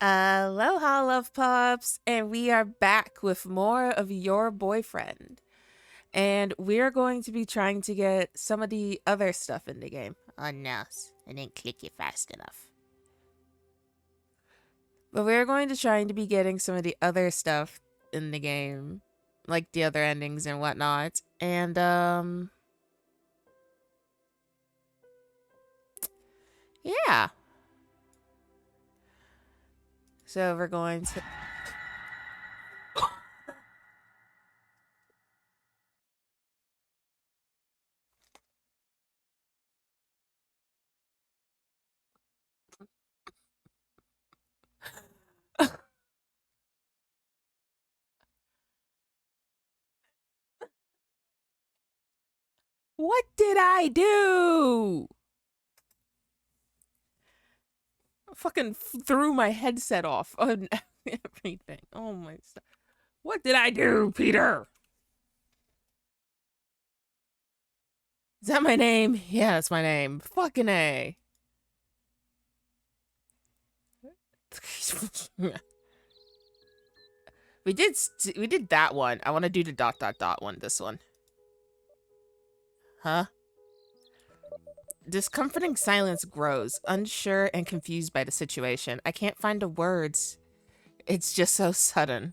Aloha, love pups, and we are back with more of your boyfriend. And we're going to be trying to get some of the other stuff in the game. Oh no, I didn't click it fast enough. But we're going to trying to be getting some of the other stuff in the game, like the other endings and whatnot. And yeah. So we're going to. What did I do? Fucking threw my headset off on everything. Oh my stuff. What did I do, Peter? Is that my name? Yeah, that's my name. Fucking A. we did that one. I want to do the dot dot dot one this one. Huh? Discomforting silence grows, unsure and confused by the situation. I can't find the words. It's just so sudden.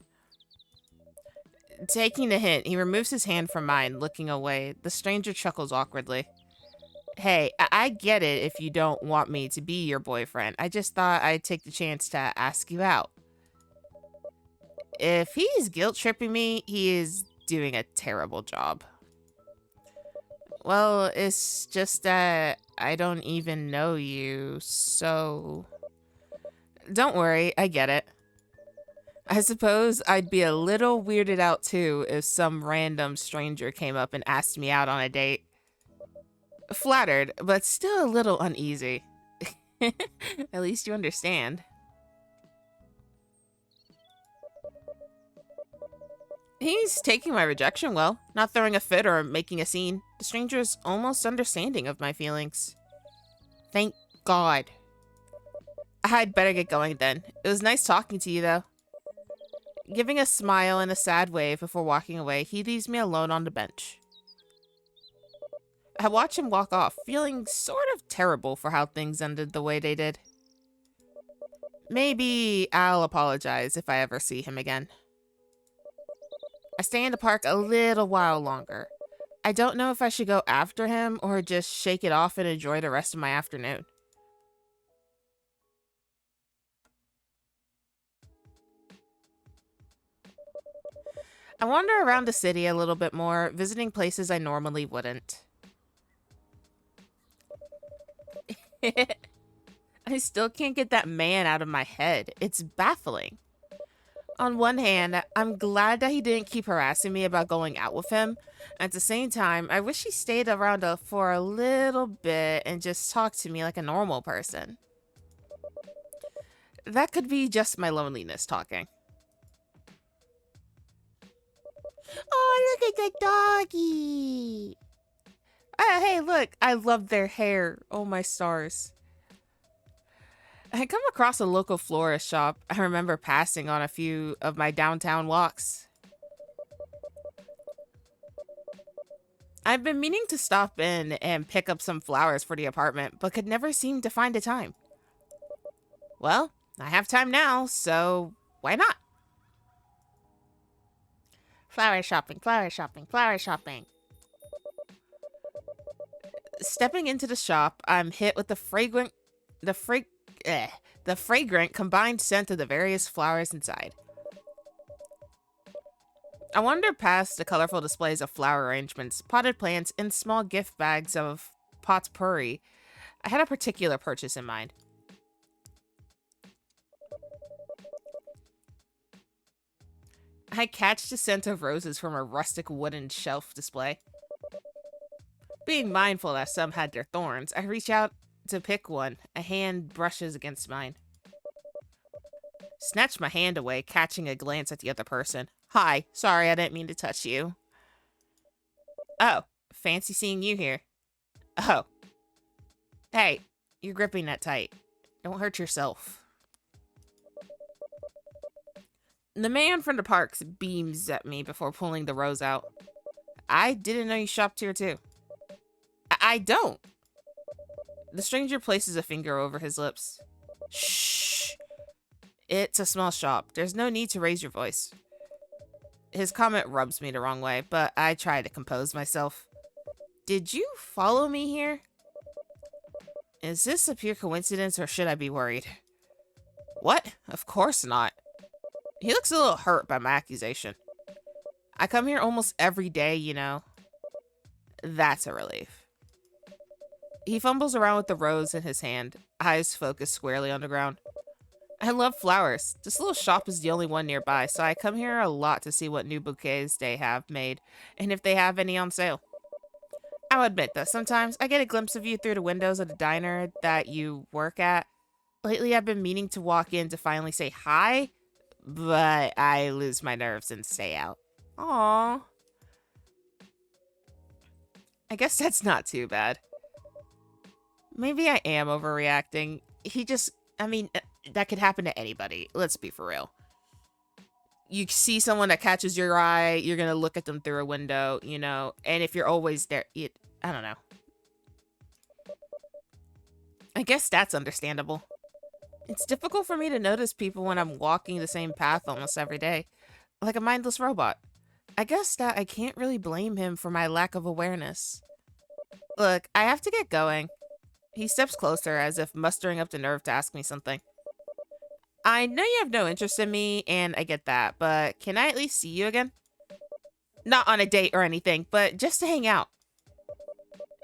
Taking the hint, he removes his hand from mine, looking away. The stranger chuckles awkwardly. Hey, I get it if you don't want me to be your boyfriend. I just thought I'd take the chance to ask you out. If he's guilt tripping me, he is doing a terrible job. Well, it's just that I don't even know you, so... Don't worry, I get it. I suppose I'd be a little weirded out too if some random stranger came up and asked me out on a date. Flattered, but still a little uneasy. At least you understand. He's taking my rejection well, not throwing a fit or making a scene. The stranger is almost understanding of my feelings. Thank God. I'd better get going then. It was nice talking to you, though. Giving a smile and a sad wave before walking away, he leaves me alone on the bench. I watch him walk off, feeling sort of terrible for how things ended the way they did. Maybe I'll apologize if I ever see him again. I stay in the park a little while longer. I don't know if I should go after him or just shake it off and enjoy the rest of my afternoon. I wander around the city a little bit more, visiting places I normally wouldn't. I still can't get that man out of my head. It's baffling. On one hand, I'm glad that he didn't keep harassing me about going out with him. At the same time, I wish he stayed around for a little bit and just talked to me like a normal person. That could be just my loneliness talking. Oh, look at the doggy. Hey, look, I love their hair. Oh, my stars. I come across a local florist shop I remember passing on a few of my downtown walks. I've been meaning to stop in and pick up some flowers for the apartment, but could never seem to find the time. Well, I have time now, so why not? Flower shopping, flower shopping, flower shopping. Stepping into the shop, I'm hit with the fragrant combined scent of the various flowers inside. I wander past the colorful displays of flower arrangements, potted plants, and small gift bags of potpourri. I had a particular purchase in mind. I catch the scent of roses from a rustic wooden shelf display. Being mindful that some had their thorns, I reach out to pick one. A hand brushes against mine. Snatch my hand away, catching a glance at the other person. Hi, sorry, I didn't mean to touch you. Oh, fancy seeing you here. Oh. Hey, you're gripping that tight. Don't hurt yourself. The man from the parks beams at me before pulling the rose out. I didn't know you shopped here too. I don't. The stranger places a finger over his lips. Shh. It's a small shop. There's no need to raise your voice. His comment rubs me the wrong way, but I try to compose myself. Did you follow me here? Is this a pure coincidence or should I be worried? What? Of course not. He looks a little hurt by my accusation. I come here almost every day, you know. That's a relief. He fumbles around with the rose in his hand, eyes focused squarely on the ground. I love flowers. This little shop is the only one nearby, so I come here a lot to see what new bouquets they have made, and if they have any on sale. I'll admit that sometimes I get a glimpse of you through the windows of the diner that you work at. Lately, I've been meaning to walk in to finally say hi, but I lose my nerves and stay out. Aww. I guess that's not too bad. Maybe I am overreacting. That could happen to anybody. Let's be for real. You see someone that catches your eye, you're going to look at them through a window, you know, and if you're always there, I don't know. I guess that's understandable. It's difficult for me to notice people when I'm walking the same path almost every day, like a mindless robot. I guess that I can't really blame him for my lack of awareness. Look, I have to get going. He steps closer as if mustering up the nerve to ask me something. I know you have no interest in me, and I get that, but can I at least see you again? Not on a date or anything, but just to hang out.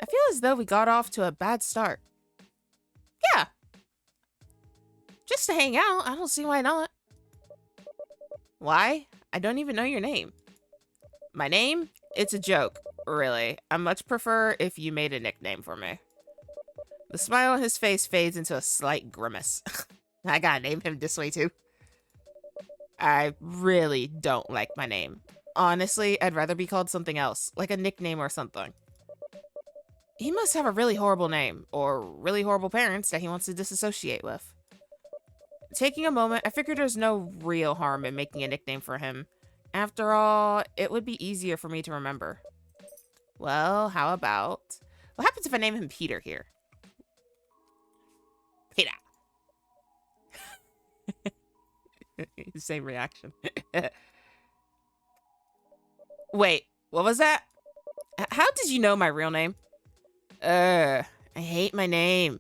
I feel as though we got off to a bad start. Yeah. Just to hang out. I don't see why not. Why? I don't even know your name. My name? It's a joke, really. I much prefer if you made a nickname for me. The smile on his face fades into a slight grimace. I gotta name him this way too. I really don't like my name. Honestly, I'd rather be called something else, like a nickname or something. He must have a really horrible name, or really horrible parents that he wants to disassociate with. Taking a moment, I figured there's no real harm in making a nickname for him. After all, it would be easier for me to remember. Well, how about... What happens if I name him Peter here? Peter. Same reaction. Wait, what was that? How did you know my real name? I hate my name.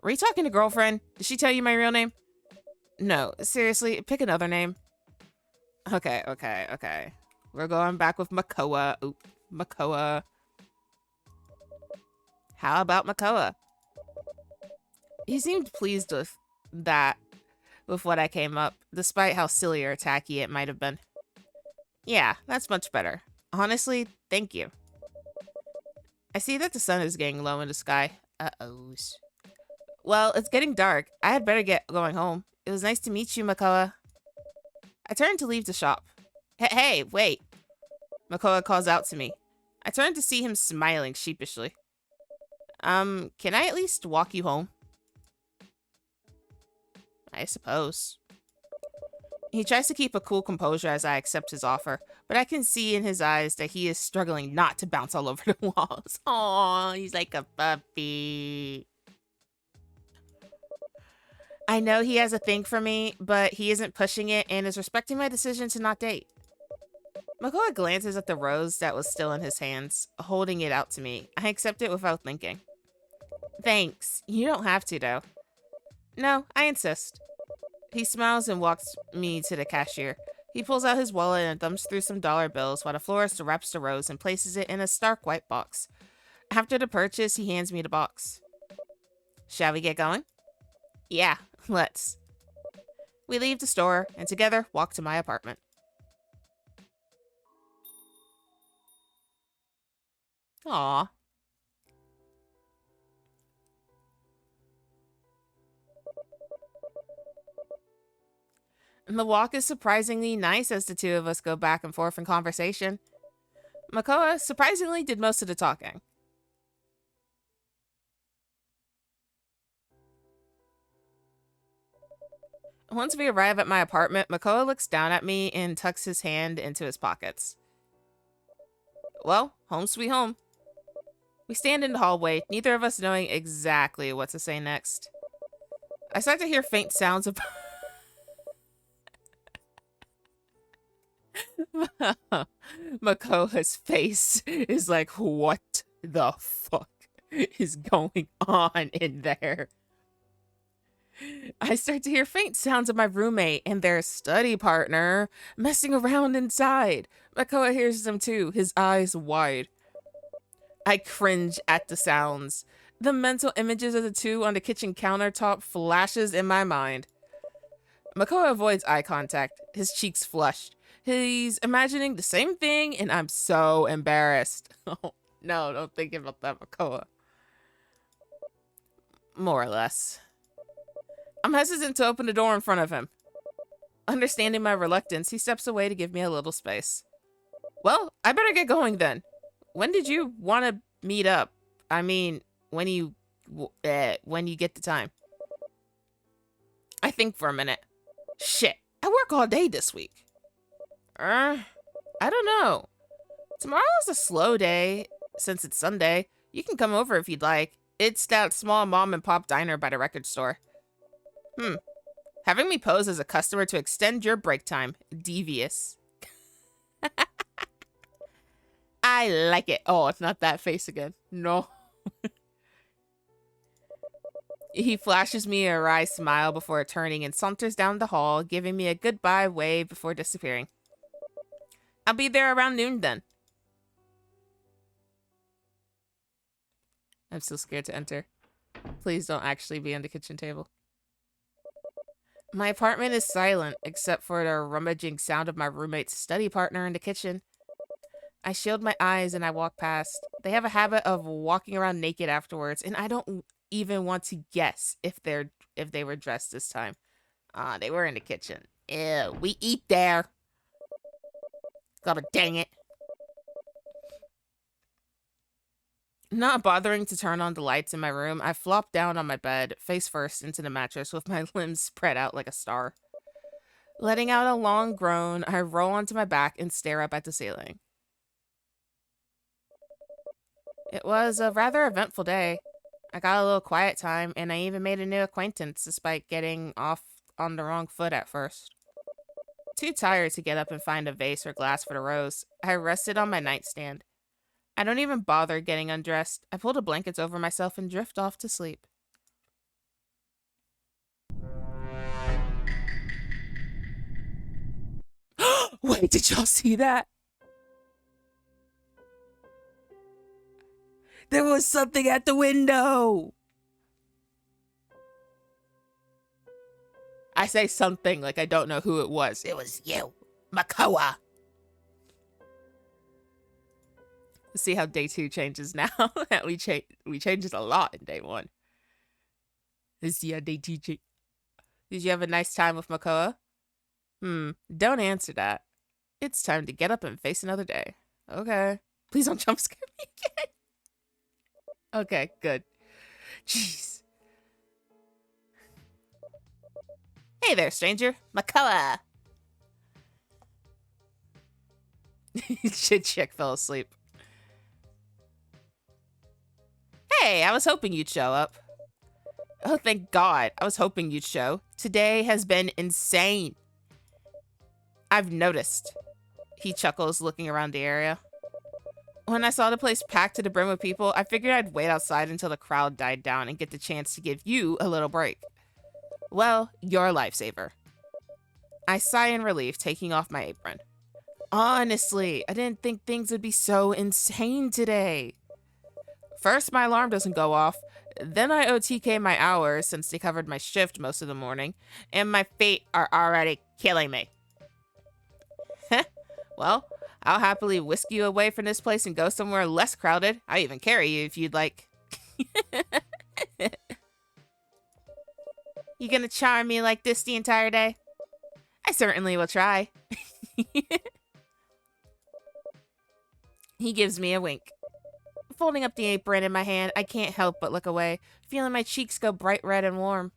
Were you talking to girlfriend? Did she tell you my real name? No, seriously, pick another name. Okay. We're going back with Makoa. Oop, Makoa. How about Makoa? He seemed pleased with that, with what I came up, despite how silly or tacky it might have been. Yeah, that's much better. Honestly, thank you. I see that the sun is getting low in the sky. Uh-oh. Well, it's getting dark. I had better get going home. It was nice to meet you, Makoa. I turned to leave the shop. Hey, wait. Makoa calls out to me. I turned to see him smiling sheepishly. Can I at least walk you home? I suppose. He tries to keep a cool composure as I accept his offer, but I can see in his eyes that he is struggling not to bounce all over the walls. Aww, he's like a puppy. I know he has a thing for me, but he isn't pushing it and is respecting my decision to not date. Makoa glances at the rose that was still in his hands, holding it out to me. I accept it without thinking. Thanks. You don't have to, though. No, I insist. He smiles and walks me to the cashier. He pulls out his wallet and thumbs through some dollar bills while the florist wraps the rose and places it in a stark white box. After the purchase, he hands me the box. Shall we get going? Yeah, let's. We leave the store and together walk to my apartment. Aww. And the walk is surprisingly nice as the two of us go back and forth in conversation. Makoa surprisingly did most of the talking. Once we arrive at my apartment, Makoa looks down at me and tucks his hand into his pockets. Well, home sweet home. We stand in the hallway, neither of us knowing exactly what to say next. I start to hear faint sounds of... Makoa's face is like, what the fuck is going on in there? I start to hear faint sounds of my roommate and their study partner messing around inside. Makoa hears them too, his eyes wide. I cringe at the sounds. The mental images of the two on the kitchen countertop flashes in my mind. Makoa avoids eye contact, his cheeks flushed. He's imagining the same thing, and I'm so embarrassed. Oh, no, don't think about that, Makoa. More or less. I'm hesitant to open the door in front of him. Understanding my reluctance, he steps away to give me a little space. Well, I better get going then. When did you want to meet up? I mean, when you get the time. I think for a minute. Shit, I work all day this week. I don't know. Tomorrow's a slow day, since it's Sunday. You can come over if you'd like. It's that small mom and pop diner by the record store. Having me pose as a customer to extend your break time. Devious. I like it. Oh, it's not that face again. No. He flashes me a wry smile before turning and saunters down the hall, giving me a goodbye wave before disappearing. I'll be there around noon then. I'm still scared to enter. Please don't actually be on the kitchen table. My apartment is silent, except for the rummaging sound of my roommate's study partner in the kitchen. I shield my eyes and I walk past. They have a habit of walking around naked afterwards, and I don't even want to guess if they were dressed this time. They were in the kitchen. Ew, we eat there. God dang it. Not bothering to turn on the lights in my room, I flop down on my bed, face first into the mattress with my limbs spread out like a star. Letting out a long groan, I roll onto my back and stare up at the ceiling. It was a rather eventful day. I got a little quiet time, and I even made a new acquaintance despite getting off on the wrong foot at first. Too tired to get up and find a vase or glass for the rose, I rested on my nightstand. I don't even bother getting undressed. I pull the blankets over myself and drift off to sleep. Wait, did y'all see that? There was something at the window. I say something like I don't know who it was. It was you, Makoa. See how day 2 changes now. we changes a lot in day 1. Let's see how day 2 change. Did you have a nice time with Makoa? Don't answer that. It's time to get up and face another day. Okay. Please don't jump scare me again. Okay, good. Jeez. Hey there, stranger. Makoa. Shit chick fell asleep. Hey, I was hoping you'd show up. Oh, thank God. I was hoping you'd show. Today has been insane. I've noticed. He chuckles, looking around the area. When I saw the place packed to the brim with people, I figured I'd wait outside until the crowd died down and get the chance to give you a little break. Well, you're a lifesaver. I sigh in relief, taking off my apron. Honestly, I didn't think things would be so insane today. First, my alarm doesn't go off. Then I OTK my hours since they covered my shift most of the morning, and my feet are already killing me. Well, I'll happily whisk you away from this place and go somewhere less crowded. I'll even carry you if you'd like. You gonna charm me like this the entire day? I certainly will try. He gives me a wink. Folding up the apron in my hand, I can't help but look away, feeling my cheeks go bright red and warm.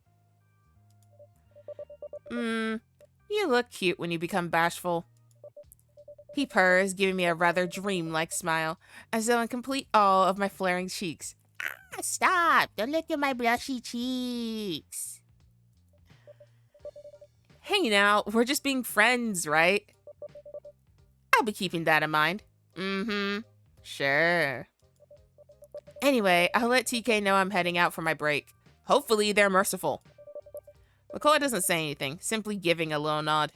You look cute when you become bashful. He purrs, giving me a rather dreamlike smile, as though in complete awe of my flaring cheeks. Ah, stop! Don't look at my blushy cheeks. Hey now, we're just being friends, right? I'll be keeping that in mind. Mm-hmm. Sure. Anyway, I'll let TK know I'm heading out for my break. Hopefully they're merciful. Makoa doesn't say anything, simply giving a little nod.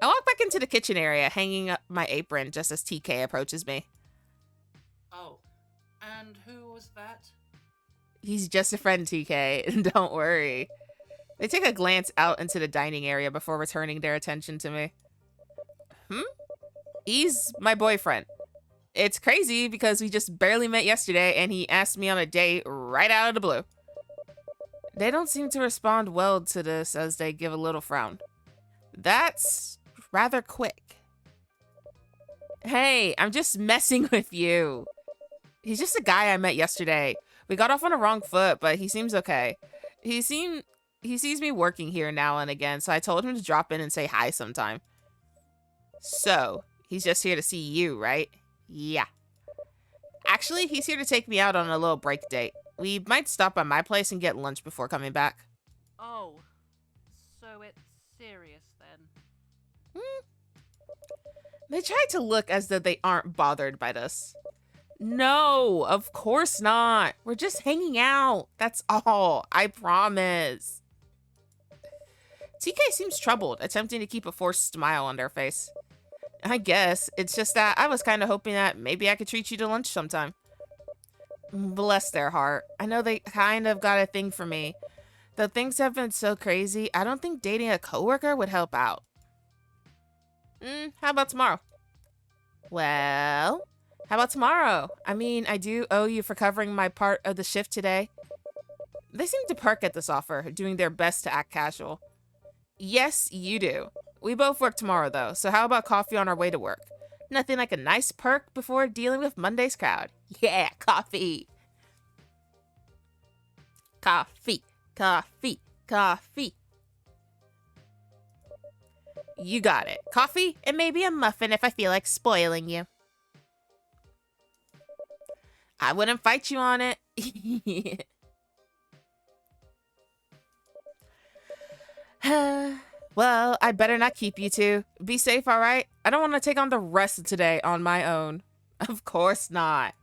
I walk back into the kitchen area, hanging up my apron just as TK approaches me. Oh, and who was that? He's just a friend, TK. Don't worry. They take a glance out into the dining area before returning their attention to me. He's my boyfriend. It's crazy because we just barely met yesterday and he asked me on a date right out of the blue. They don't seem to respond well to this as they give a little frown. That's rather quick. Hey, I'm just messing with you. He's just a guy I met yesterday. We got off on a wrong foot, but he seems okay. He sees me working here now and again, so I told him to drop in and say hi sometime. So, he's just here to see you, right? Yeah. Actually, he's here to take me out on a little break date. We might stop by my place and get lunch before coming back. Oh, so it's serious then? They try to look as though they aren't bothered by this. No, of course not. We're just hanging out. That's all. I promise. TK seems troubled, attempting to keep a forced smile on their face. I guess it's just that I was kind of hoping that maybe I could treat you to lunch sometime. Bless their heart. I know they kind of got a thing for me. Though things have been so crazy, I don't think dating a coworker would help out. How about tomorrow? Well, how about tomorrow? I mean, I do owe you for covering my part of the shift today. They seem to perk at this offer, doing their best to act casual. Yes, you do. We both work tomorrow, though, so how about coffee on our way to work? Nothing like a nice perk before dealing with Monday's crowd. Yeah, coffee. Coffee, coffee, coffee. You got it. Coffee and maybe a muffin if I feel like spoiling you. I wouldn't fight you on it. Well, I better not keep you two. Be safe, all right? I don't want to take on the rest of today on my own. Of course not.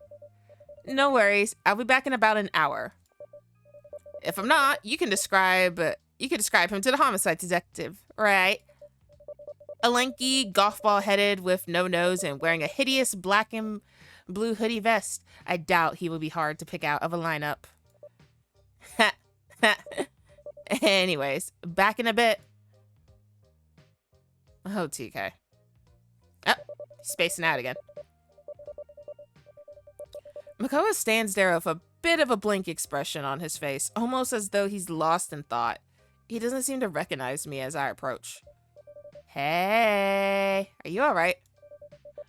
No worries. I'll be back in about an hour. If I'm not, you can describe him to the homicide detective, right? A lanky, golf ball headed with no nose and wearing a hideous black and blue hoodie vest. I doubt he will be hard to pick out of a lineup. Anyways, back in a bit. Oh, TK. Oh, spacing out again. Makoa stands there with a bit of a blank expression on his face, almost as though he's lost in thought. He doesn't seem to recognize me as I approach. Hey, are you alright?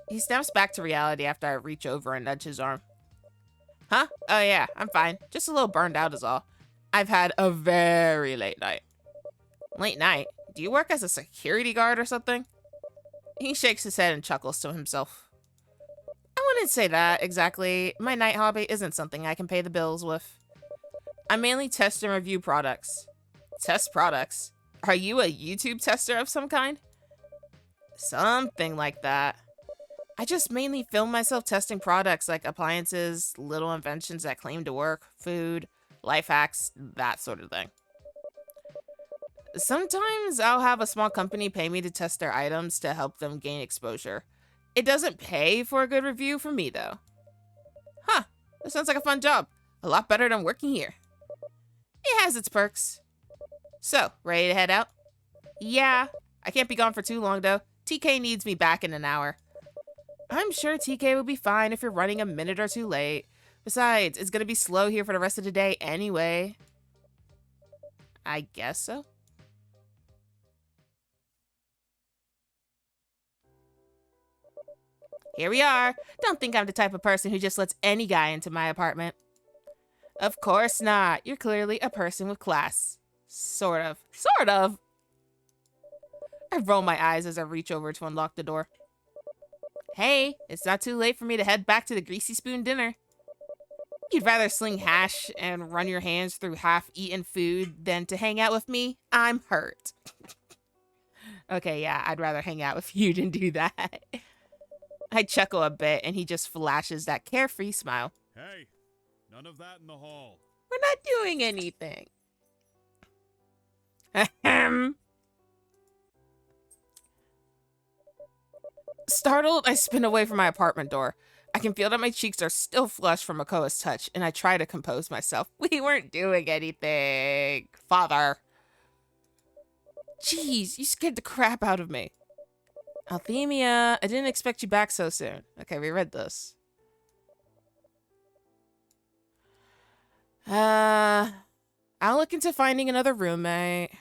He snaps back to reality after I reach over and nudge his arm. Huh? Oh yeah, I'm fine. Just a little burned out is all. I've had a very late night. Late night? Do you work as a security guard or something? He shakes his head and chuckles to himself. I wouldn't say that exactly. My night hobby isn't something I can pay the bills with. I mainly test and review products. Test products? Are you a YouTube tester of some kind? Something like that. I just mainly film myself testing products like appliances, little inventions that claim to work, food, life hacks, that sort of thing. Sometimes I'll have a small company pay me to test their items to help them gain exposure. It doesn't pay for a good review for me, though. Huh, that sounds like a fun job. A lot better than working here. It has its perks. So, ready to head out? Yeah, I can't be gone for too long, though. TK needs me back in an hour. I'm sure TK will be fine if you're running a minute or two late. Besides, it's gonna be slow here for the rest of the day anyway. I guess so. Here we are. Don't think I'm the type of person who just lets any guy into my apartment. Of course not. You're clearly a person with class. Sort of. Sort of. I roll my eyes as I reach over to unlock the door. Hey, it's not too late for me to head back to the Greasy Spoon dinner. You'd rather sling hash and run your hands through half-eaten food than to hang out with me? I'm hurt. Okay, yeah, I'd rather hang out with you than do that. I chuckle a bit, and he just flashes that carefree smile. Hey, none of that in the hall. We're not doing anything. Ahem. Startled, I spin away from my apartment door. I can feel that my cheeks are still flushed from Makoa's touch, and I try to compose myself. We weren't doing anything, Father. Jeez, you scared the crap out of me. Althemia, I didn't expect you back so soon. Okay, we read this. I'll look into finding another roommate.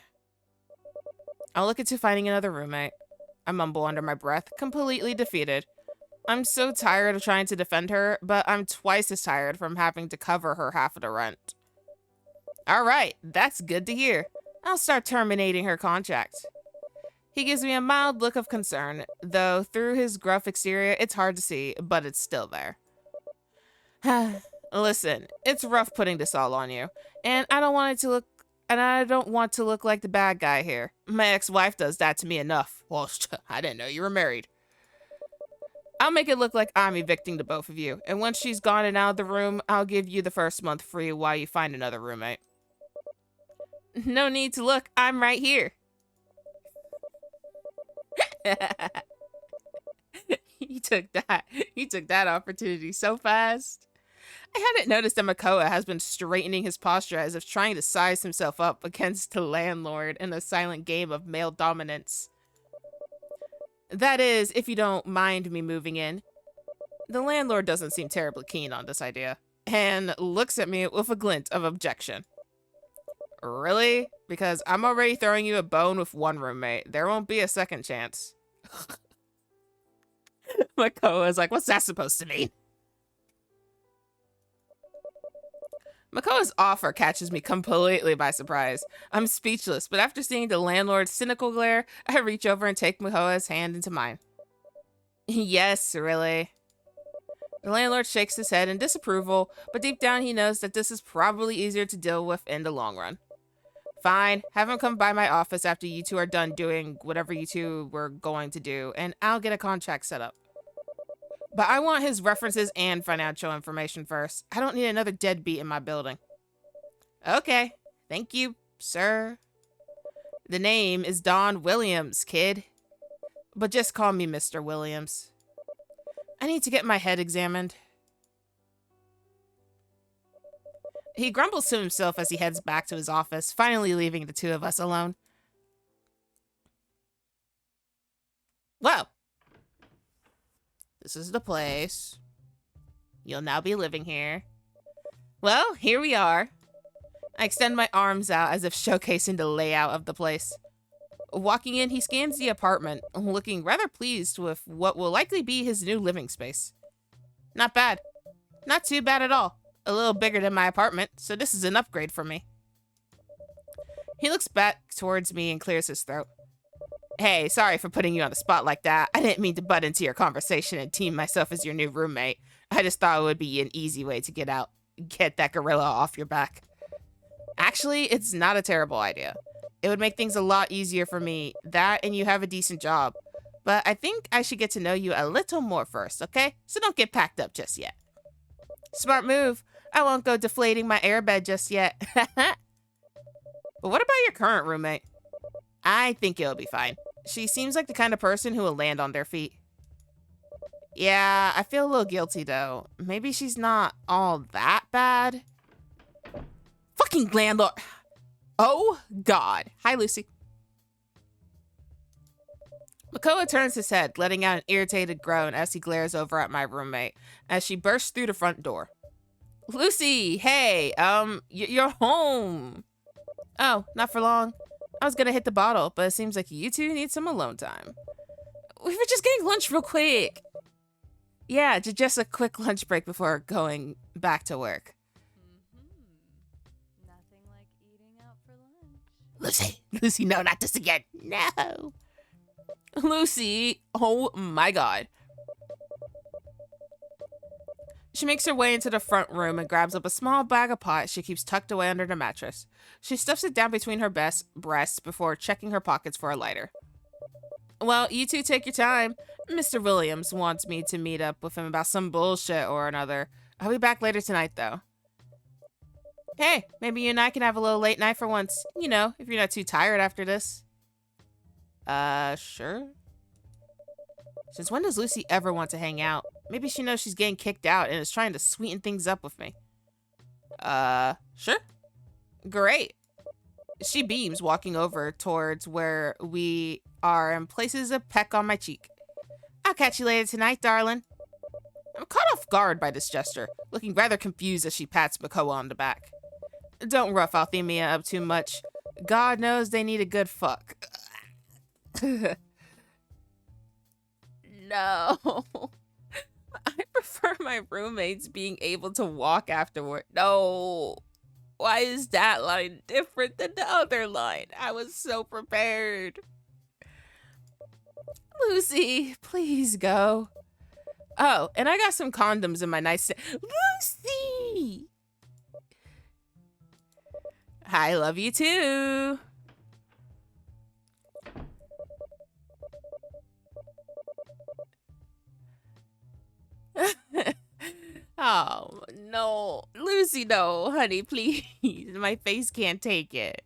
I mumble under my breath, completely defeated. I'm so tired of trying to defend her, but I'm twice as tired from having to cover her half of the rent. All right, that's good to hear. I'll start terminating her contract. He gives me a mild look of concern, though through his gruff exterior, it's hard to see, but it's still there. Listen, it's rough putting this all on you, and I don't want to look like the bad guy here. My ex-wife does that to me enough. Well, I didn't know you were married. I'll make it look like I'm evicting the both of you, and once she's gone and out of the room, I'll give you the first month free while you find another roommate. No need to look, I'm right here. He took that opportunity so fast. I hadn't noticed that Makoa has been straightening his posture as if trying to size himself up against the landlord in a silent game of male dominance. That is, if you don't mind me moving in. The landlord doesn't seem terribly keen on this idea, and looks at me with a glint of objection. Really? Because I'm already throwing you a bone with one roommate. There won't be a second chance. Makoa's like, what's that supposed to mean? Makoa's offer catches me completely by surprise. I'm speechless, but after seeing the landlord's cynical glare, I reach over and take Makoa's hand into mine. Yes, really. The landlord shakes his head in disapproval, but deep down he knows that this is probably easier to deal with in the long run. Fine, have him come by my office after you two are done doing whatever you two were going to do, and I'll get a contract set up. But I want his references and financial information first. I don't need another deadbeat in my building. Okay, thank you, sir. The name is Don Williams, kid. But just call me Mr. Williams. I need to get my head examined. He grumbles to himself as he heads back to his office, finally leaving the two of us alone. Well, this is the place. You'll now be living here. Well, here we are. I extend my arms out as if showcasing the layout of the place. Walking in, he scans the apartment, looking rather pleased with what will likely be his new living space. Not bad. Not too bad at all. A little bigger than my apartment, so this is an upgrade for me. He looks back towards me and clears his throat. Hey, sorry for putting you on the spot like that. I didn't mean to butt into your conversation and team myself as your new roommate. I just thought it would be an easy way to get that gorilla off your back. Actually, it's not a terrible idea. It would make things a lot easier for me. That and you have a decent job. But I think I should get to know you a little more first, okay? So don't get packed up just yet. Smart move. I won't go deflating my airbed just yet. But what about your current roommate? I think it'll be fine. She seems like the kind of person who will land on their feet. Yeah, I feel a little guilty though. Maybe she's not all that bad. Fucking landlord. Oh, God. Hi, Lucy. Makoa turns his head, letting out an irritated groan as he glares over at my roommate, as she bursts through the front door. Lucy, hey, you're home. Oh, not for long. I was gonna hit the bottle, but it seems like you two need some alone time. We were just getting lunch real quick. Yeah, just a quick lunch break before going back to work. Lucy, Lucy, no, not this again. No. Lucy, oh my God. She makes her way into the front room and grabs up a small bag of pot she keeps tucked away under the mattress. She stuffs it down between her breasts before checking her pockets for a lighter. Well, you two take your time. Mr. Williams wants me to meet up with him about some bullshit or another. I'll be back later tonight, though. Hey, maybe you and I can have a little late night for once. You know, if you're not too tired after this. Sure. Since when does Lucy ever want to hang out? Maybe she knows she's getting kicked out and is trying to sweeten things up with me. Sure. Great. She beams, walking over towards where we are and places a peck on my cheek. I'll catch you later tonight, darling. I'm caught off guard by this gesture, looking rather confused as she pats Makoa on the back. Don't rough Althemia up too much. God knows they need a good fuck. No. I prefer my roommates being able to walk afterward. No. Why is that line different than the other line? I was so prepared. Lucy, please go. Oh, and I got some condoms in my nightstand. Lucy! I love you too. Oh, no. Lucy, no. Honey, please. My face can't take it.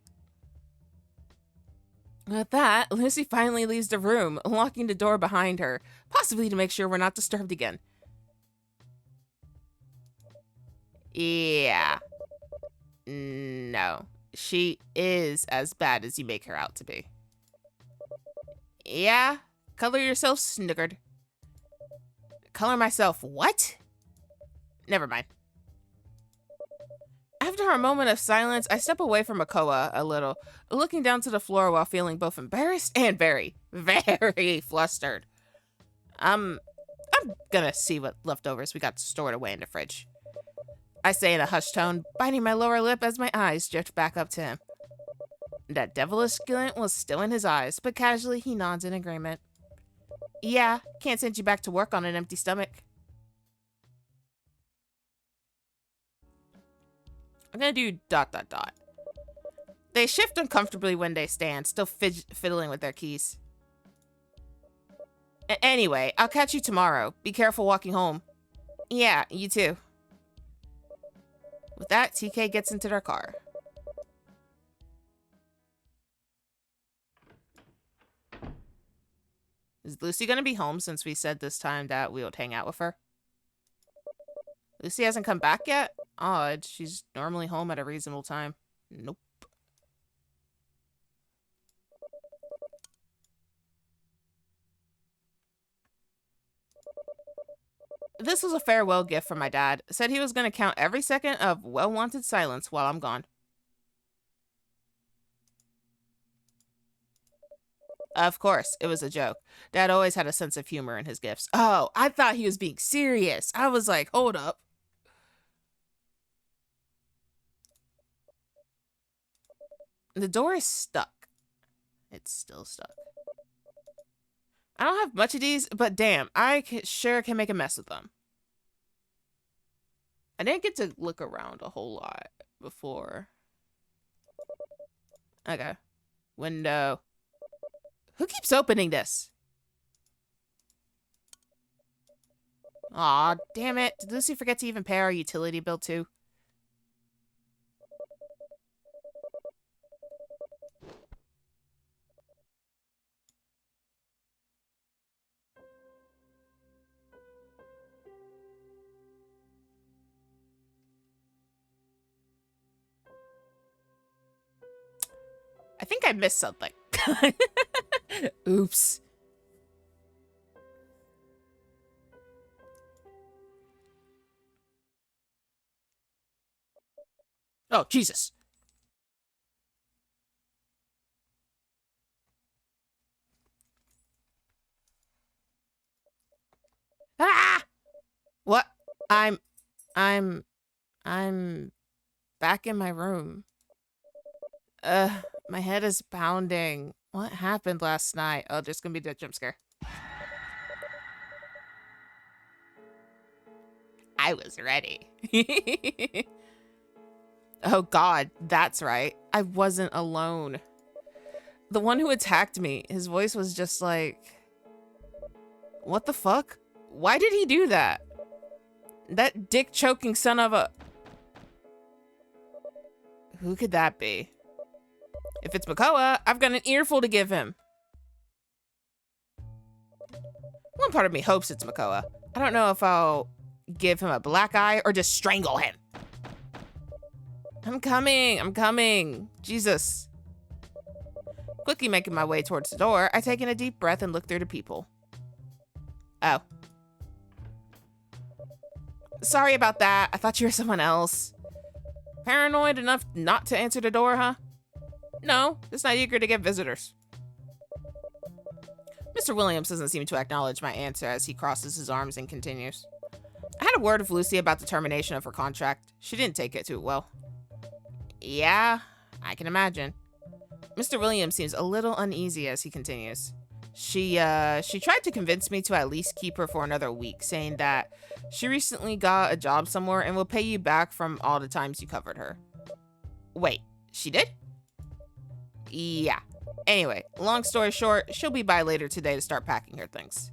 With that, Lucy finally leaves the room, locking the door behind her, possibly to make sure we're not disturbed again. Yeah. No. She is as bad as you make her out to be. Yeah? Color yourself snookered. Color myself what? Never mind. After a moment of silence, I step away from Makoa a little, looking down to the floor while feeling both embarrassed and very, very flustered. I'm gonna see what leftovers we got stored away in the fridge. I say in a hushed tone, biting my lower lip as my eyes drift back up to him. That devilish glint was still in his eyes, but casually he nods in agreement. Yeah, can't send you back to work on an empty stomach. I'm gonna do ... They shift uncomfortably when they stand, still fiddling with their keys. Anyway, I'll catch you tomorrow. Be careful walking home. Yeah, you too. With that, TK gets into their car. Is Lucy gonna be home since we said this time that we would hang out with her? Lucy hasn't come back yet? Odd. She's normally home at a reasonable time. Nope. This was a farewell gift from my dad. Said he was going to count every second of well-wanted silence while I'm gone. Of course, it was a joke. Dad always had a sense of humor in his gifts. Oh, I thought he was being serious. I was like, hold up. The door is stuck. It's still stuck. I don't have much of these, but damn, I sure can make a mess of them. I didn't get to look around a whole lot before. Okay. Window. Who keeps opening this? Aw, damn it. Did Lucy forget to even pay our utility bill too? I think I missed something. Oops. Oh, Jesus. Ah! What? I'm back in my room. My head is pounding. What happened last night? Oh, there's gonna be the jump scare. I was ready. Oh God, that's right. I wasn't alone. The one who attacked me, his voice was just like, what the fuck? Why did he do that? That dick choking son of a... Who could that be? If it's Makoa, I've got an earful to give him. One part of me hopes it's Makoa. I don't know if I'll give him a black eye or just strangle him. I'm coming. Jesus. Quickly making my way towards the door, I take in a deep breath and look through the people. Oh. Sorry about that. I thought you were someone else. Paranoid enough not to answer the door, huh? No, just not eager to get visitors. Mr. Williams doesn't seem to acknowledge my answer as he crosses his arms and continues. I had a word with Lucy about the termination of her contract. She didn't take it too well. Yeah, I can imagine. Mr. Williams seems a little uneasy as he continues. She tried to convince me to at least keep her for another week, saying that she recently got a job somewhere and will pay you back from all the times you covered her. Wait, she did? Yeah. Anyway, long story short, she'll be by later today to start packing her things.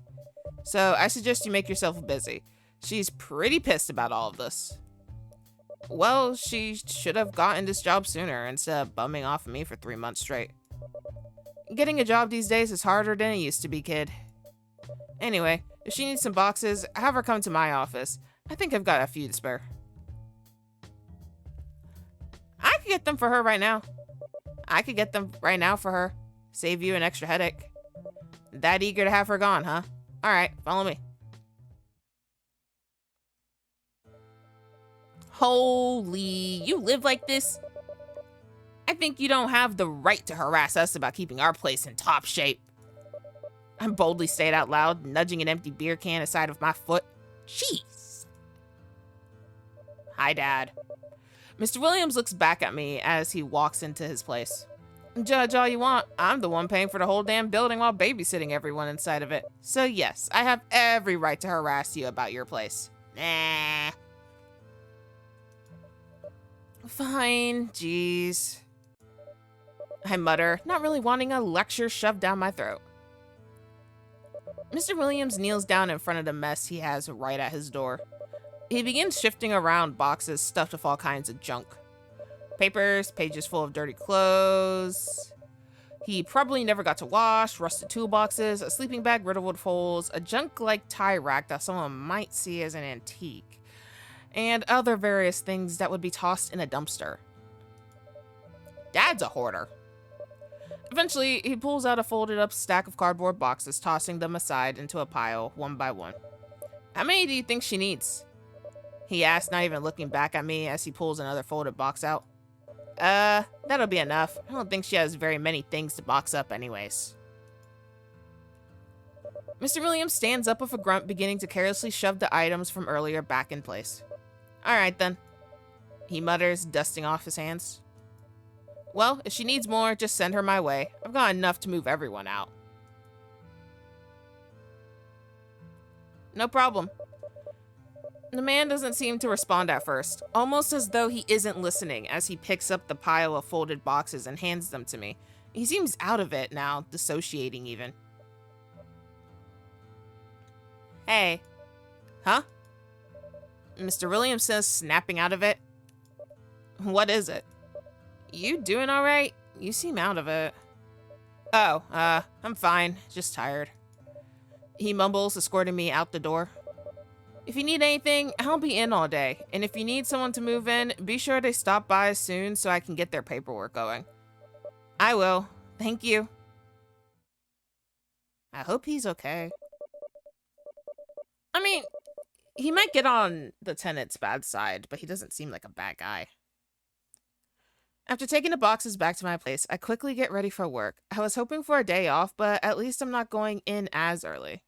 So I suggest you make yourself busy. She's pretty pissed about all of this. Well, she should have gotten this job sooner instead of bumming off of me for 3 months straight. Getting a job these days is harder than it used to be, kid. Anyway, if she needs some boxes, have her come to my office. I think I've got a few to spare. I could get them for her right now. Save you an extra headache. That eager to have her gone, huh? Alright, follow me. Holy, you live like this? I think you don't have the right to harass us about keeping our place in top shape. I boldly say it out loud, nudging an empty beer can aside of my foot. Jeez. Hi, Dad. Mr. Williams looks back at me as he walks into his place. Judge all you want, I'm the one paying for the whole damn building while babysitting everyone inside of it. So yes, I have every right to harass you about your place. Nah. Fine, jeez. I mutter, not really wanting a lecture shoved down my throat. Mr. Williams kneels down in front of the mess he has right at his door. He begins shifting around boxes stuffed with all kinds of junk. Papers, pages full of dirty clothes he probably never got to wash, rusted toolboxes, a sleeping bag riddled with holes, a junk-like tie rack that someone might see as an antique, and other various things that would be tossed in a dumpster. Dad's a hoarder. Eventually, he pulls out a folded up stack of cardboard boxes, tossing them aside into a pile, one by one. How many do you think she needs? He asks, not even looking back at me as he pulls another folded box out. That'll be enough. I don't think she has very many things to box up anyways. Mr. Williams stands up with a grunt, beginning to carelessly shove the items from earlier back in place. Alright then, he mutters, dusting off his hands. Well, if she needs more, just send her my way. I've got enough to move everyone out. No problem. The man doesn't seem to respond at first, almost as though he isn't listening as he picks up the pile of folded boxes and hands them to me. He seems out of it now, dissociating even. Hey. Huh? Mr. Williams says, snapping out of it. What is it? You doing all right? You seem out of it. Oh, I'm fine. Just tired. He mumbles, escorting me out the door. If you need anything, I'll be in all day. And if you need someone to move in, be sure they stop by soon so I can get their paperwork going. I will. Thank you. I hope he's okay. I mean, he might get on the tenant's bad side, but he doesn't seem like a bad guy. After taking the boxes back to my place, I quickly get ready for work. I was hoping for a day off, but at least I'm not going in as early.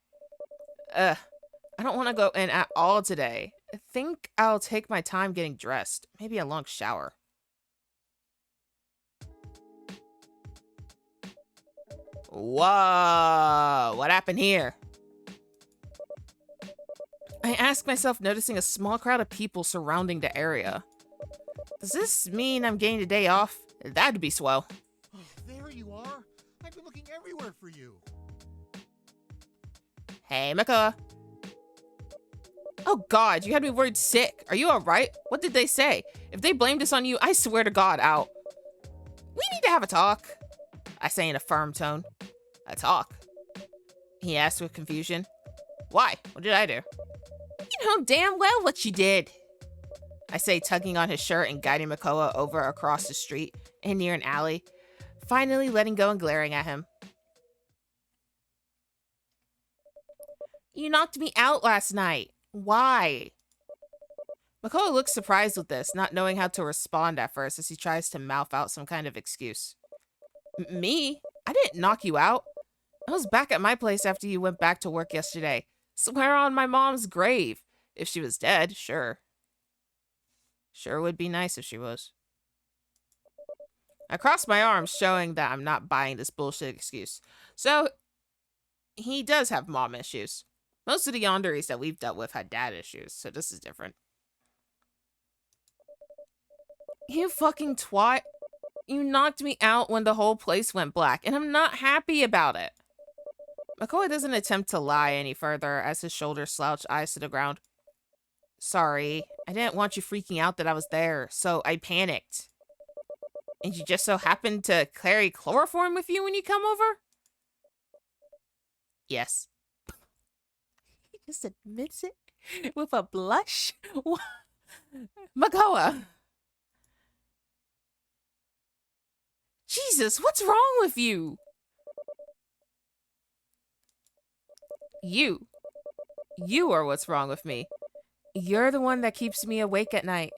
I don't want to go in at all today. I think I'll take my time getting dressed. Maybe a long shower. Whoa, what happened here? I ask myself, noticing a small crowd of people surrounding the area. Does this mean I'm getting the day off? That'd be swell. Oh, there you are. I've been looking everywhere for you. Hey, Mika. Oh god, you had me worried sick. Are you alright? What did they say? If they blamed this on you, I swear to god, out. We need to have a talk, I say in a firm tone. A talk? He asks with confusion. Why? What did I do? You know damn well what you did, I say, tugging on his shirt and guiding Makoa over across the street and near an alley, finally letting go and glaring at him. You knocked me out last night. Why? Makoa looks surprised with this, not knowing how to respond at first as he tries to mouth out some kind of excuse. Me? I didn't knock you out. I was back at my place after you went back to work yesterday. Swear on my mom's grave. If she was dead, sure. Sure would be nice if she was. I cross my arms, showing that I'm not buying this bullshit excuse. So, he does have mom issues. Most of the Yanderes that we've dealt with had dad issues, so this is different. You fucking twat. You knocked me out when the whole place went black, and I'm not happy about it. Makoa doesn't attempt to lie any further as his shoulders slouch, eyes to the ground. Sorry, I didn't want you freaking out that I was there, so I panicked. And you just so happened to carry chloroform with you when you come over? Yes. He just admits it with a blush? Makoa! Jesus, what's wrong with you? You. You are what's wrong with me. You're the one that keeps me awake at night.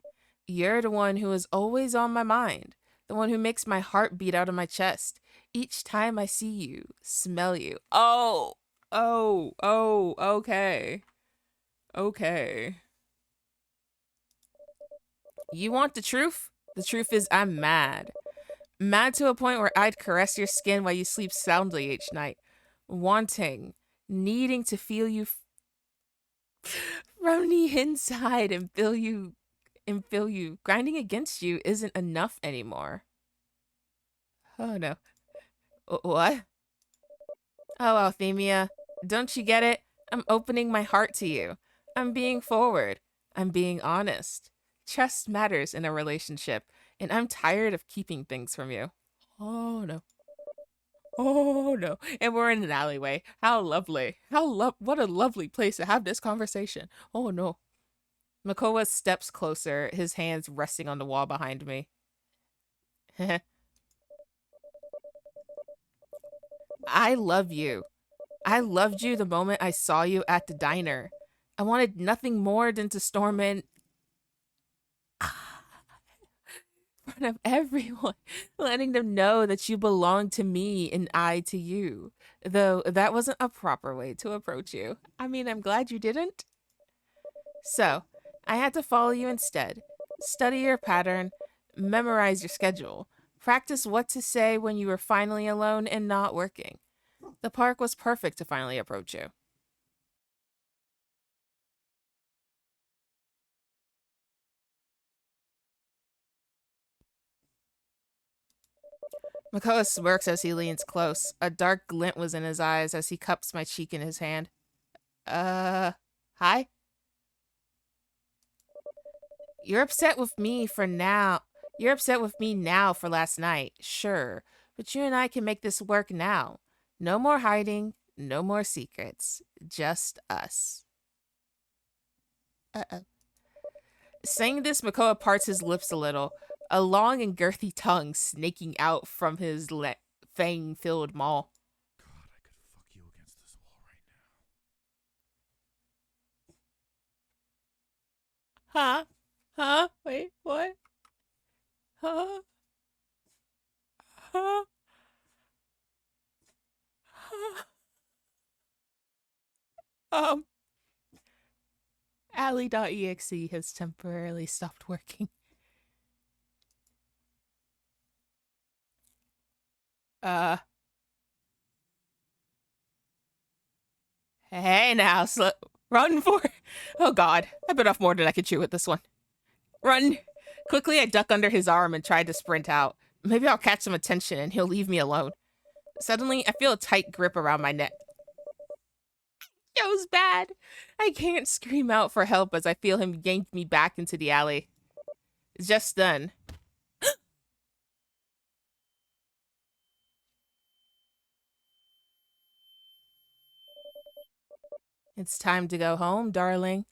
You're the one who is always on my mind. The one who makes my heart beat out of my chest each time I see you, smell you. Oh, okay. Okay. You want the truth? The truth is I'm mad. Mad to a point where I'd caress your skin while you sleep soundly each night. Wanting, needing to feel you from the inside and feel you. Grinding against you isn't enough anymore. Oh no. What? Oh, Althemia, don't you get it? I'm opening my heart to you. I'm being forward. I'm being honest. Trust matters in a relationship, and I'm tired of keeping things from you. Oh no. Oh no. And we're in an alleyway. How lovely. What a lovely place to have this conversation. Oh no. Makoa steps closer, his hands resting on the wall behind me. I love you. I loved you the moment I saw you at the diner. I wanted nothing more than to storm in front of everyone, letting them know that you belong to me and I to you. Though that wasn't a proper way to approach you. I mean, I'm glad you didn't. So, I had to follow you instead. Study your pattern, memorize your schedule, practice what to say when you were finally alone and not working. The park was perfect to finally approach you. Makoa smirks as he leans close. A dark glint was in his eyes as he cups my cheek in his hand. Hi? You're upset with me for now. You're upset with me now for last night, sure. But you and I can make this work now. No more hiding, no more secrets. Just us. Uh-oh. Saying this, Makoa parts his lips a little, a long and girthy tongue snaking out from his fang-filled maw. God, I could fuck you against this wall right now. Huh? Huh? Wait, what? Huh? Huh? Ally.exe has temporarily stopped working. Hey now, run for it. Oh god, I bit off more than I could chew with this one. Run! Quickly, I duck under his arm and try to sprint out. Maybe I'll catch some attention and he'll leave me alone. Suddenly, I feel a tight grip around my neck. It was bad. I can't scream out for help as I feel him yank me back into the alley. Just then, it's time to go home, darling.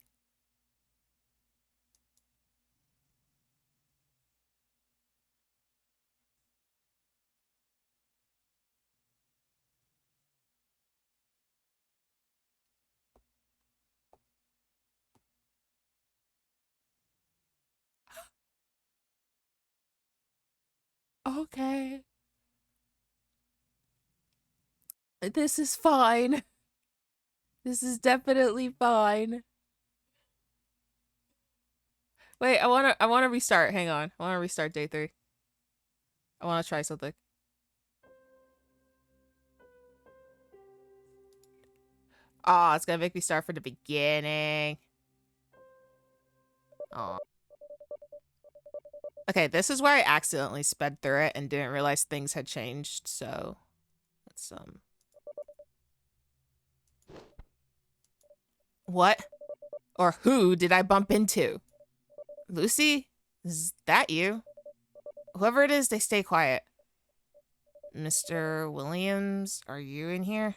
Okay. This is fine. This is definitely fine. Wait, I wanna restart. Hang on. I wanna restart day 3. I wanna try something. Oh, it's gonna make me start from the beginning. Oh. Okay, this is where I accidentally sped through it and didn't realize things had changed, so let's What? Or who did I bump into? Lucy? Is that you? Whoever it is, they stay quiet. Mr. Williams, are you in here?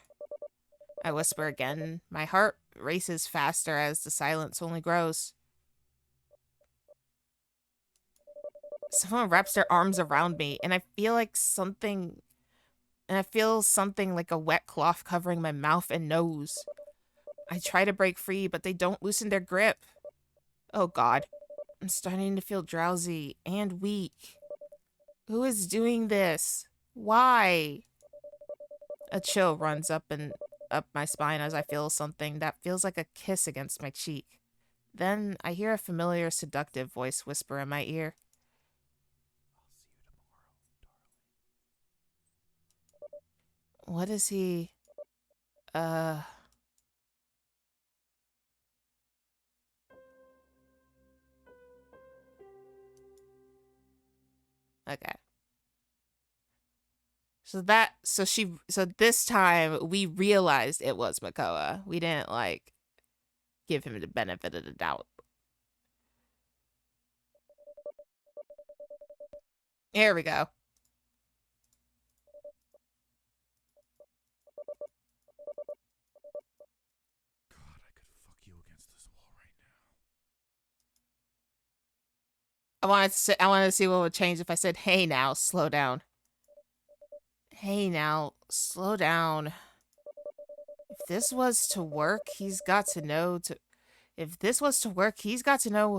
I whisper again. My heart races faster as the silence only grows. Someone wraps their arms around me, and I feel something like a wet cloth covering my mouth and nose. I try to break free, but they don't loosen their grip. Oh God, I'm starting to feel drowsy and weak. Who is doing this? Why? A chill runs up my spine as I feel something that feels like a kiss against my cheek. Then I hear a familiar, seductive voice whisper in my ear. What is he? Okay. So this time we realized it was Makoa. We didn't give him the benefit of the doubt. Here we go. God, I could fuck you against this wall right now. I wanted to see what would change if I said, "Hey now, slow down." Hey now, slow down. If this was to work, he's got to know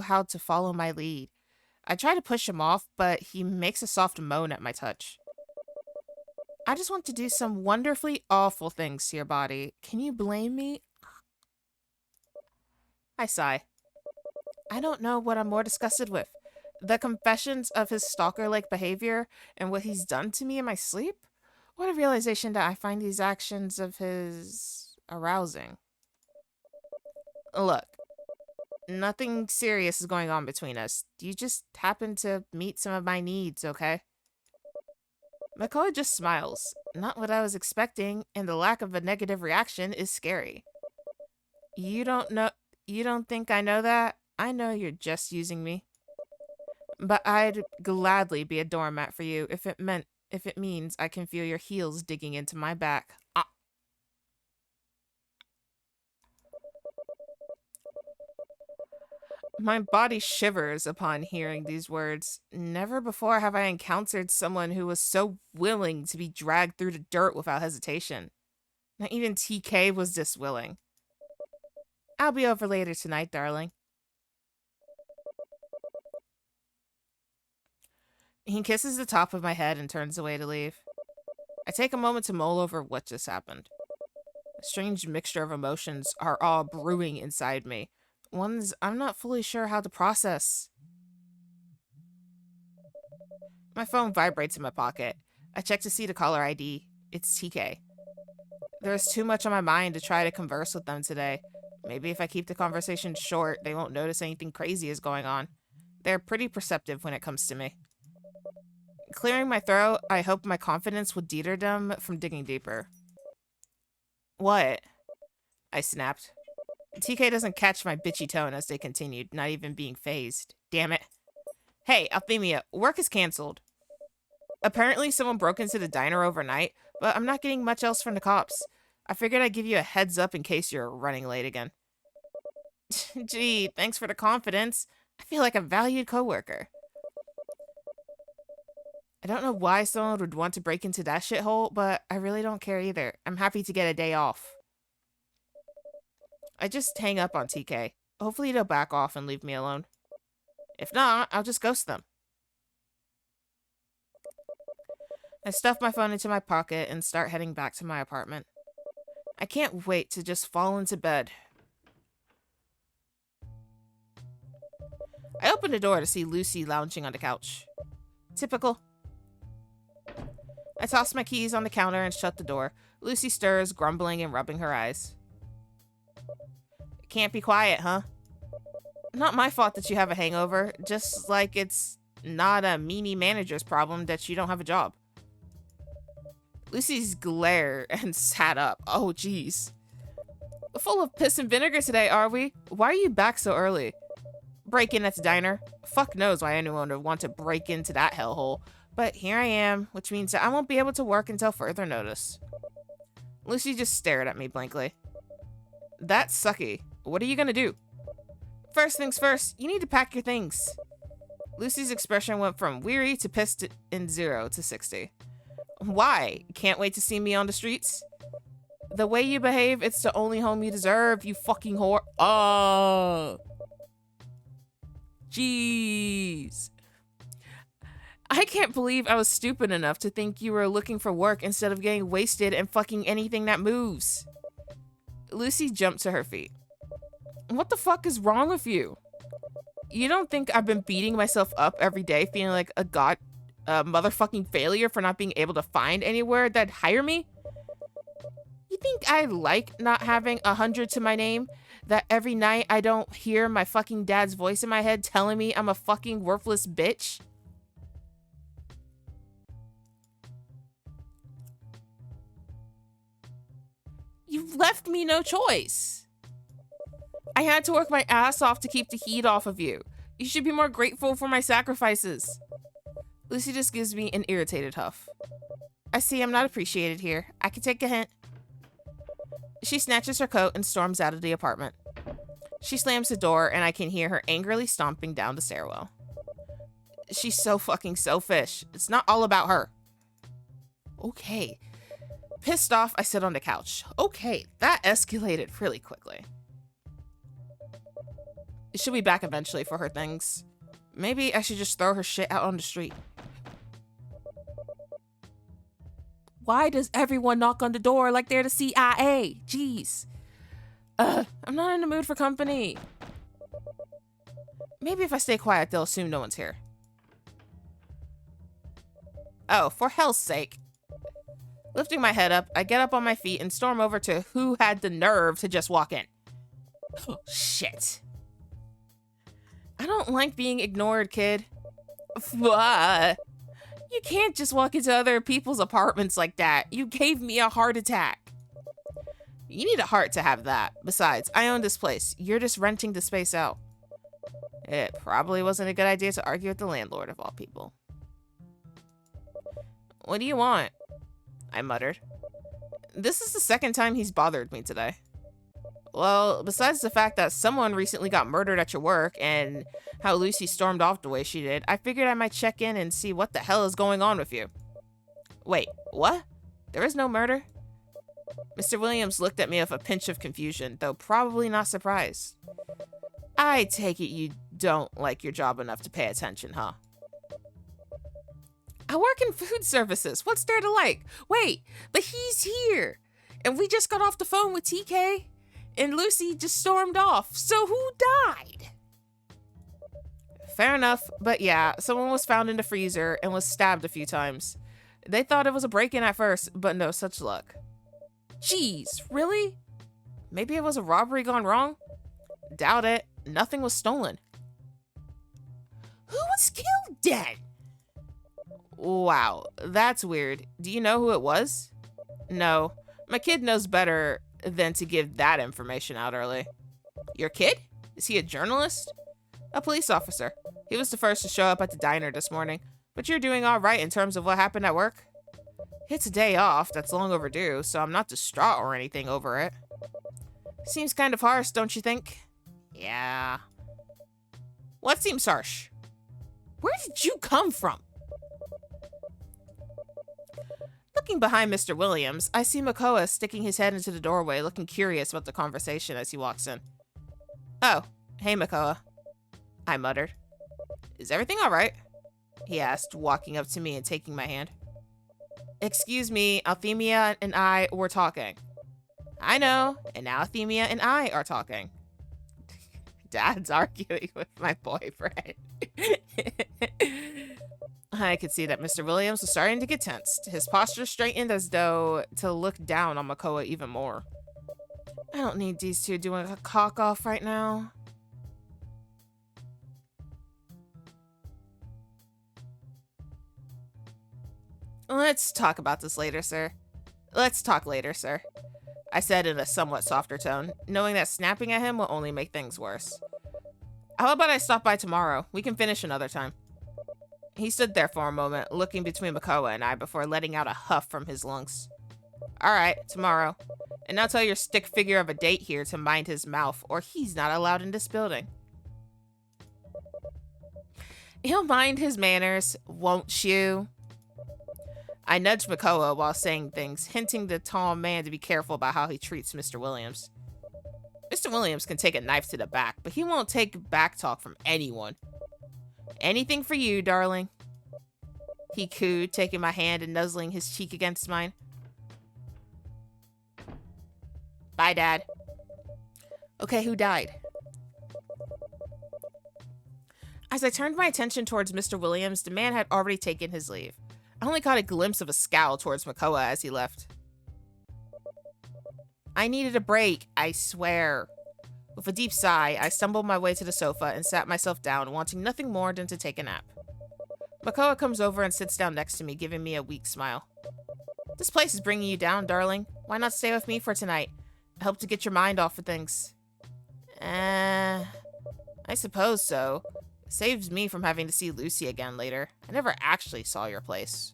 how to follow my lead. I try to push him off, but he makes a soft moan at my touch. I just want to do some wonderfully awful things to your body. Can you blame me? I sigh. I don't know what I'm more disgusted with. The confessions of his stalker-like behavior and what he's done to me in my sleep? Or the realization that I find these actions of his arousing. Look, nothing serious is going on between us. You just happen to meet some of my needs, okay? Makoa just smiles. Not what I was expecting, and the lack of a negative reaction is scary. You don't think I know that? I know you're just using me. But I'd gladly be a doormat for you if it means I can feel your heels digging into my back. Ah. My body shivers upon hearing these words. Never before have I encountered someone who was so willing to be dragged through the dirt without hesitation. Not even TK was this willing. I'll be over later tonight, darling. He kisses the top of my head and turns away to leave. I take a moment to mull over what just happened. A strange mixture of emotions are all brewing inside me. Ones I'm not fully sure how to process. My phone vibrates in my pocket. I check to see the caller ID. It's TK. There's too much on my mind to try to converse with them today. Maybe if I keep the conversation short, they won't notice anything crazy is going on. They're pretty perceptive when it comes to me. Clearing my throat, I hope my confidence will deter them from digging deeper. What? I snapped. TK doesn't catch my bitchy tone as they continued, not even being phased. Damn it. Hey, Althemia, work is canceled. Apparently someone broke into the diner overnight, but I'm not getting much else from the cops. I figured I'd give you a heads up in case you're running late again. Gee, thanks for the confidence. I feel like a valued coworker. I don't know why someone would want to break into that shithole, but I really don't care either. I'm happy to get a day off. I just hang up on TK. Hopefully they'll back off and leave me alone. If not, I'll just ghost them. I stuff my phone into my pocket and start heading back to my apartment. I can't wait to just fall into bed. I open the door to see Lucy lounging on the couch. Typical. I toss my keys on the counter and shut the door. Lucy stirs, grumbling and rubbing her eyes. Can't be quiet, huh? Not my fault that you have a hangover, just like it's not a meanie manager's problem that you don't have a job. Lucy's glare and sat up. Oh, jeez. Full of piss and vinegar today, are we? Why are you back so early? Break in at the diner? Fuck knows why anyone would want to break into that hellhole. But here I am, which means that I won't be able to work until further notice. Lucy just stared at me blankly. That's sucky. What are you gonna do? First things first, you need to pack your things. Lucy's expression went from weary to pissed in 0 to 60. Why? Can't wait to see me on the streets? The way you behave, it's the only home you deserve, you fucking whore. Oh. Jeez. I can't believe I was stupid enough to think you were looking for work instead of getting wasted and fucking anything that moves. Lucy jumped to her feet. What the fuck is wrong with you? You don't think I've been beating myself up every day feeling like a motherfucking failure for not being able to find anywhere that'd hire me? You think I like not having 100 to my name? That every night I don't hear my fucking dad's voice in my head telling me I'm a fucking worthless bitch? You've left me no choice. I had to work my ass off to keep the heat off of you. You should be more grateful for my sacrifices. Lucy just gives me an irritated huff. I see I'm not appreciated here. I can take a hint. She snatches her coat and storms out of the apartment. She slams the door and I can hear her angrily stomping down the stairwell. She's so fucking selfish. It's not all about her. Okay. Pissed off, I sit on the couch. Okay, that escalated really quickly. She'll be back eventually for her things. Maybe I should just throw her shit out on the street. Why does everyone knock on the door like they're the CIA? Jeez. I'm not in the mood for company. Maybe if I stay quiet, they'll assume no one's here. Oh, for hell's sake. Lifting my head up, I get up on my feet and storm over to who had the nerve to just walk in. Oh, shit. I don't like being ignored, kid. What? You can't just walk into other people's apartments like that. You gave me a heart attack. You need a heart to have that. Besides, I own this place. You're just renting the space out. It probably wasn't a good idea to argue with the landlord of all people. What do you want? I muttered. This is the second time he's bothered me today. Well, besides the fact that someone recently got murdered at your work and how Lucy stormed off the way she did, I figured I might check in and see what the hell is going on with you. Wait, what? There is no murder? Mr. Williams looked at me with a pinch of confusion, though probably not surprised. I take it you don't like your job enough to pay attention, huh? I work in food services. What's there to like? Wait, but he's here. And we just got off the phone with TK. And Lucy just stormed off. So who died? Fair enough, but yeah, someone was found in the freezer and was stabbed a few times. They thought it was a break-in at first, but no such luck. Jeez, really? Maybe it was a robbery gone wrong? Doubt it. Nothing was stolen. Who was killed then? Wow, that's weird. Do you know who it was? No. My kid knows better than to give that information out early. Your kid? Is he a journalist? A police officer. He was the first to show up at the diner this morning. But you're doing all right in terms of what happened at work? It's a day off that's long overdue, so I'm not distraught or anything over it. Seems kind of harsh, don't you think? Yeah. What seems harsh? Where did you come from? Looking behind Mr. Williams, I see Makoa sticking his head into the doorway, looking curious about the conversation as he walks in. Oh, hey Makoa, I muttered. Is everything all right? He asked, walking up to me and taking my hand. Excuse me, Althemia and I were talking. I know, and now Althemia and I are talking. Dad's arguing with my boyfriend. I could see that Mr. Williams was starting to get tensed. His posture straightened as though to look down on Makoa even more. I don't need these two doing a cock-off right now. Let's talk about this later, sir. Let's talk later, sir. I said in a somewhat softer tone, knowing that snapping at him will only make things worse. How about I stop by tomorrow? We can finish another time. He stood there for a moment, looking between Makoa and I before letting out a huff from his lungs. Alright, tomorrow. And now tell your stick figure of a date here to mind his mouth, or he's not allowed in this building. He'll mind his manners, won't you? I nudged Makoa while saying things, hinting the tall man to be careful about how he treats Mr. Williams. Mr. Williams can take a knife to the back, but he won't take back talk from anyone. Anything for you, darling. He cooed, taking my hand and nuzzling his cheek against mine. Bye, Dad. Okay, who died? As I turned my attention towards Mr. Williams, the man had already taken his leave. I only caught a glimpse of a scowl towards Makoa as he left. I needed a break, I swear. With a deep sigh, I stumbled my way to the sofa and sat myself down, wanting nothing more than to take a nap. Makoa comes over and sits down next to me, giving me a weak smile. This place is bringing you down, darling. Why not stay with me for tonight? Help to get your mind off of things. I suppose so. It saves me from having to see Lucy again later. I never actually saw your place.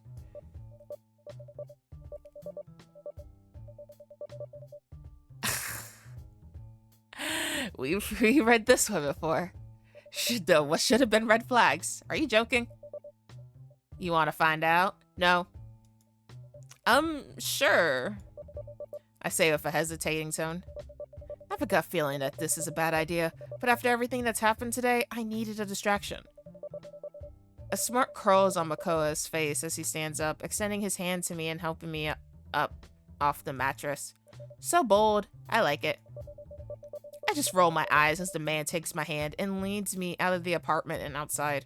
We've reread this one before. What should have been red flags? Are you joking? You want to find out? No. Sure. I say with a hesitating tone. I have a gut feeling that this is a bad idea, but after everything that's happened today, I needed a distraction. A smirk curls on Makoa's face as he stands up, extending his hand to me and helping me up off the mattress. So bold. I like it. I just roll my eyes as the man takes my hand and leads me out of the apartment and outside.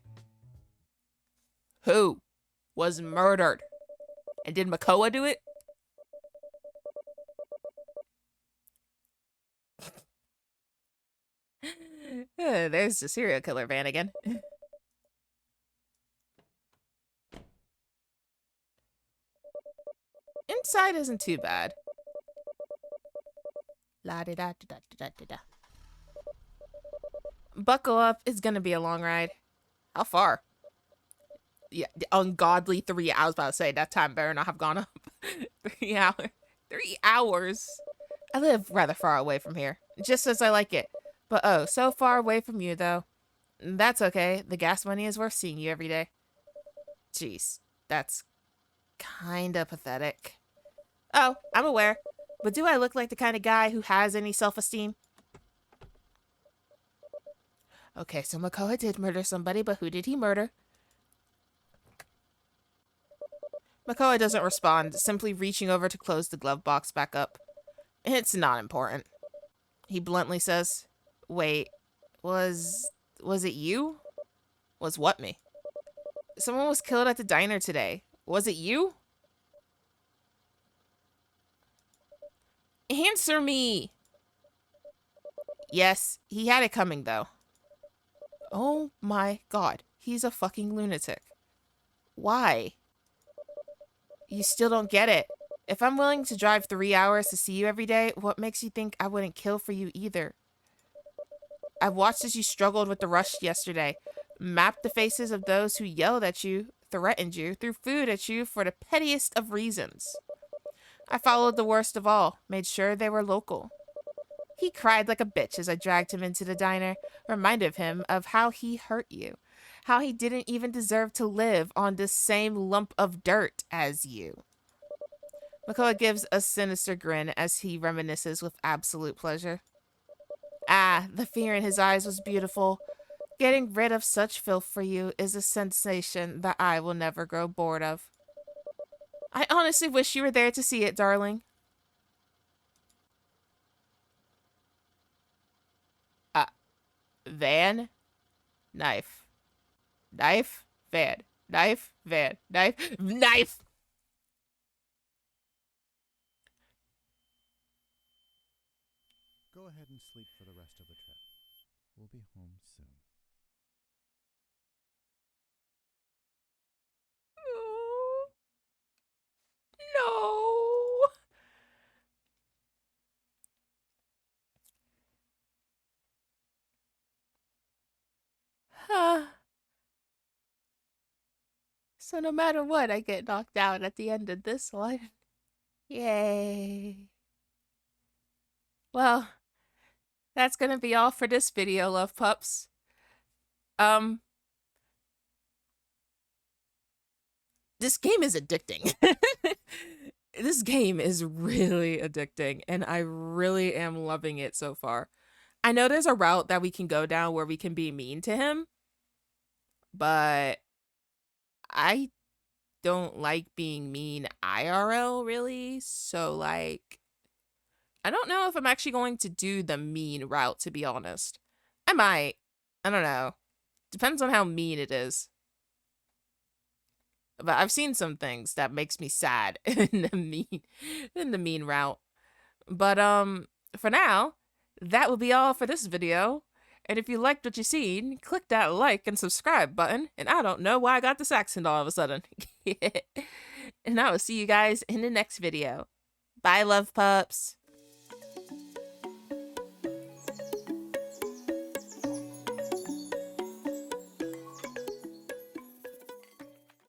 Who was murdered? And did Makoa do it? There's the serial killer van again. Inside isn't too bad. La-da-da-da-da-da-da-da. Buckle up, it's gonna be a long ride. How far? Yeah, the ungodly 3 hours. I was about to say, that time better not have gone up. 3 hours. 3 hours. I live rather far away from here, just as I like it. But oh, so far away from you, though. That's okay. The gas money is worth seeing you every day. Jeez, that's kinda pathetic. Oh, I'm aware. But do I look like the kind of guy who has any self-esteem? Okay, so Makoa did murder somebody, but who did he murder? Makoa doesn't respond, simply reaching over to close the glove box back up. It's not important. He bluntly says, wait, was it you? Was what me? Someone was killed at the diner today. Was it you? Answer me! Yes, he had it coming, though. Oh my god, he's a fucking lunatic. Why? You still don't get it. If I'm willing to drive 3 hours to see you every day, what makes you think I wouldn't kill for you either? I've watched as you struggled with the rush yesterday, mapped the faces of those who yelled at you, threatened you, threw food at you for the pettiest of reasons. I followed the worst of all, made sure they were local. He cried like a bitch as I dragged him into the diner, reminded him of how he hurt you, how he didn't even deserve to live on this same lump of dirt as you. Makoa gives a sinister grin as he reminisces with absolute pleasure. Ah, the fear in his eyes was beautiful. Getting rid of such filth for you is a sensation that I will never grow bored of. I honestly wish you were there to see it, darling. Van? Knife. Knife? Van. Knife? Van. Knife? Knife! Go ahead and sleep for the rest of the trip. We'll be home soon. No. So no matter what, I get knocked out at the end of this one. Yay. Well, that's gonna be all for this video, love pups. This game is addicting. This game is really addicting, and I really am loving it so far. I know there's a route that we can go down where we can be mean to him, but I don't like being mean IRL, really. So, like, I don't know if I'm actually going to do the mean route, to be honest. I might. I don't know. Depends on how mean it is. But I've seen some things that makes me sad in the mean route. But for now, that will be all for this video. And if you liked what you seen, click that like and subscribe button. And I don't know why I got this accent all of a sudden. And I will see you guys in the next video. Bye, love pups.